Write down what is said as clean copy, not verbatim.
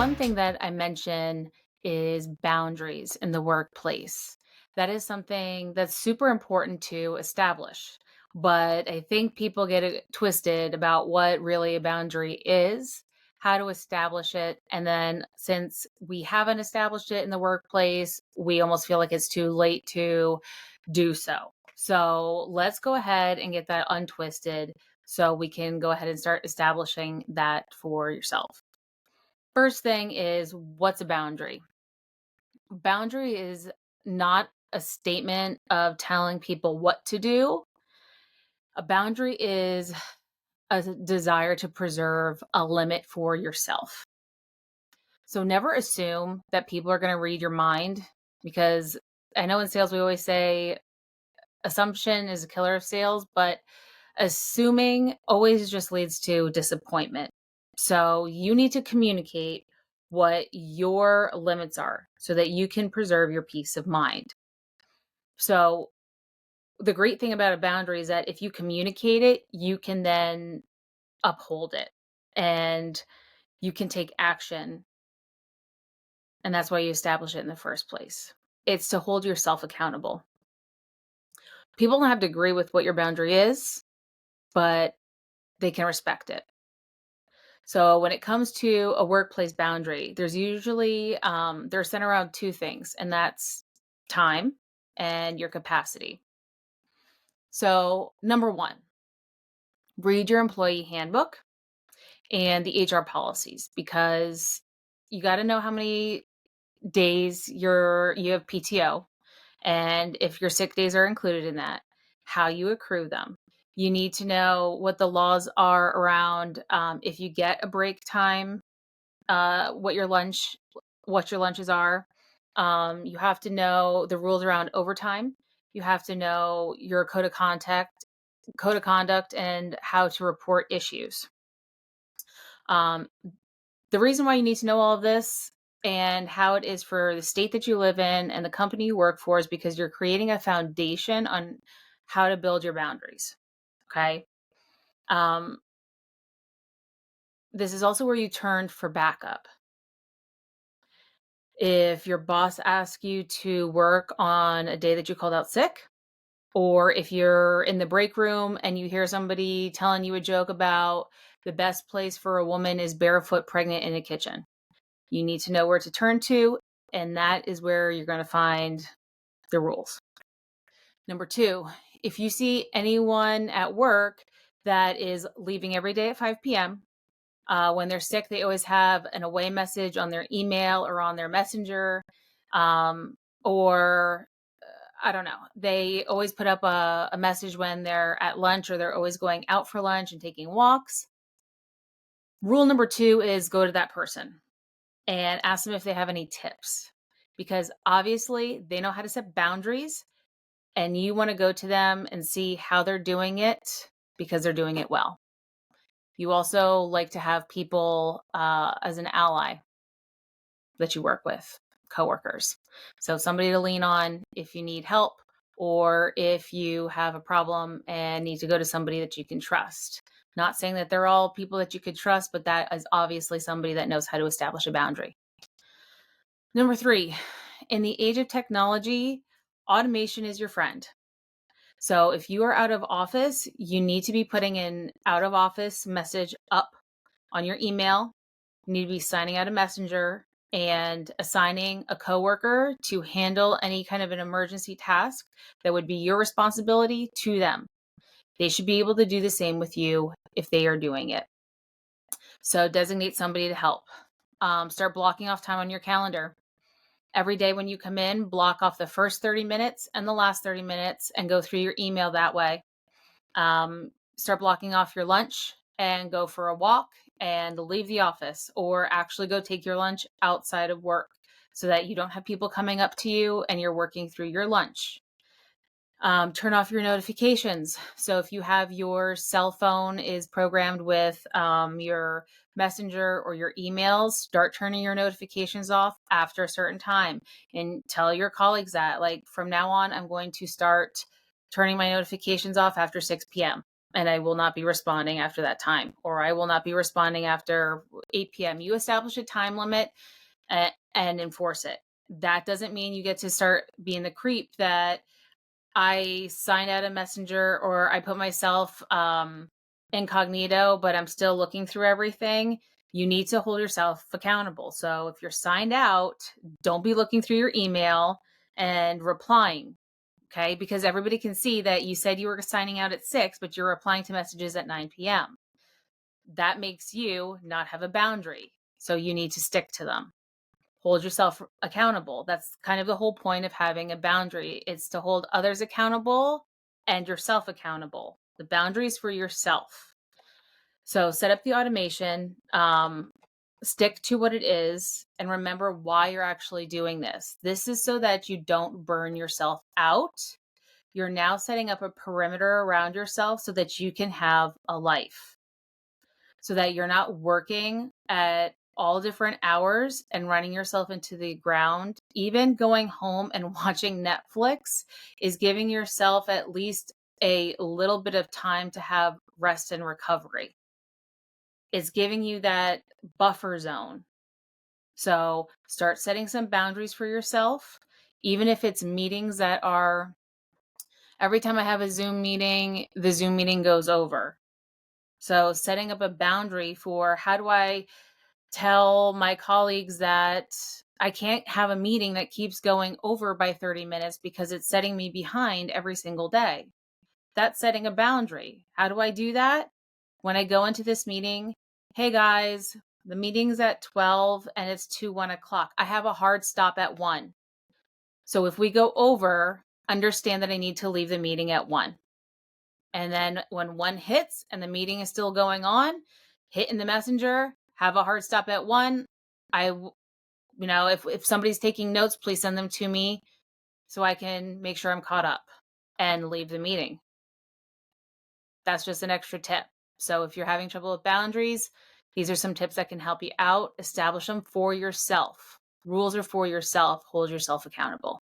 one thing that I mention is boundaries in the workplace. That is something that's super important to establish. But I think people get it twisted about what really a boundary is, how to establish it. And then since we haven't established it in the workplace, we almost feel like it's too late to do so. So let's go ahead and get that untwisted so we can go ahead and start establishing that for yourself. First thing is, what's a boundary? Boundary is not a statement of telling people what to do. A boundary is a desire to preserve a limit for yourself. So never assume that people are going to read your mind, because I know in sales we always say assumption is a killer of sales, but assuming always just leads to disappointment. So you need to communicate what your limits are so that you can preserve your peace of mind. So the great thing about a boundary is that if you communicate it, you can then uphold it and you can take action. And that's why you establish it in the first place. It's to hold yourself accountable. People don't have to agree with what your boundary is, but they can respect it. So when it comes to a workplace boundary, there's usually they're centered around two things, and that's time and your capacity. So number one, read your employee handbook and the HR policies, because you got to know how many days you have PTO, and if your sick days are included in that, how you accrue them. You need to know what the laws are around if you get a break time, what your lunches are. You have to know the rules around overtime. You have to know your code of conduct, and how to report issues. Um, the reason why you need to know all of this and how it is for the state that you live in and the company you work for is because you're creating a foundation on how to build your boundaries. Okay. Um, this is also where you turn for backup. If your boss asks you to work on a day that you called out sick, or if you're in the break room and you hear somebody telling you a joke about the best place for a woman is barefoot pregnant in a kitchen, you need to know where to turn to, and that is where you're going to find the rules. Number two, if you see anyone at work that is leaving every day at 5 p.m., when they're sick, they always have an away message on their email or on their messenger, or I don't know. They always put up a message when they're at lunch, or they're always going out for lunch and taking walks. Rule number two is go to that person and ask them if they have any tips, because obviously they know how to set boundaries, and you want to go to them and see how they're doing it because they're doing it well. You also like to have people as an ally that you work with, coworkers. So somebody to lean on if you need help, or if you have a problem and need to go to somebody that you can trust. Not saying that they're all people that you could trust, but that is obviously somebody that knows how to establish a boundary. Number three, in the age of technology, automation is your friend. So if you are out of office, you need to be putting an out of office message up on your email. You need to be signing out a messenger and assigning a coworker to handle any kind of an emergency task that would be your responsibility to them. They should be able to do the same with you if they are doing it. So designate somebody to help. Start blocking off time on your calendar. Every day when you come in, block off the first 30 minutes and the last 30 minutes and go through your email that way. Start blocking off your lunch and go for a walk and leave the office, or actually go take your lunch outside of work so that you don't have people coming up to you and you're working through your lunch. Turn off your notifications. So if you have your cell phone is programmed with your messenger or your emails, start turning your notifications off after a certain time, and tell your colleagues that, like, from now on, I'm going to start turning my notifications off after 6 p.m. and I will not be responding after that time, or I will not be responding after 8 p.m. You establish a time limit and enforce it. That doesn't mean you get to start being the creep that I sign out a messenger or I put myself incognito, but I'm still looking through everything. You need to hold yourself accountable. So if you're signed out, don't be looking through your email and replying. Okay. Because everybody can see that you said you were signing out at 6, but you're replying to messages at 9 p.m. That makes you not have a boundary. So you need to stick to them. Hold yourself accountable. That's kind of the whole point of having a boundary. It's to hold others accountable and yourself accountable. The boundaries for yourself. So set up the automation, stick to what it is, and remember why you're actually doing this. This is so that you don't burn yourself out. You're now setting up a perimeter around yourself so that you can have a life, so that you're not working at all different hours and running yourself into the ground. Even going home and watching Netflix is giving yourself at least a little bit of time to have rest and recovery. It's giving you that buffer zone. So start setting some boundaries for yourself, even if it's meetings that are every time I have a Zoom meeting, the Zoom meeting goes over. So setting up a boundary for how do I tell my colleagues that I can't have a meeting that keeps going over by 30 minutes because it's setting me behind every single day. That's setting a boundary. How do I do that? When I go into this meeting, hey guys, the meeting's at 12 and it's to 1 o'clock. I have a hard stop at 1. So if we go over, understand that I need to leave the meeting at 1. And then when 1 hits and the meeting is still going on, hit in the messenger, have a hard stop at 1. If somebody's taking notes, please send them to me so I can make sure I'm caught up and leave the meeting. That's just an extra tip. So if you're having trouble with boundaries, these are some tips that can help you out. Establish them for yourself. Rules are for yourself. Hold yourself accountable.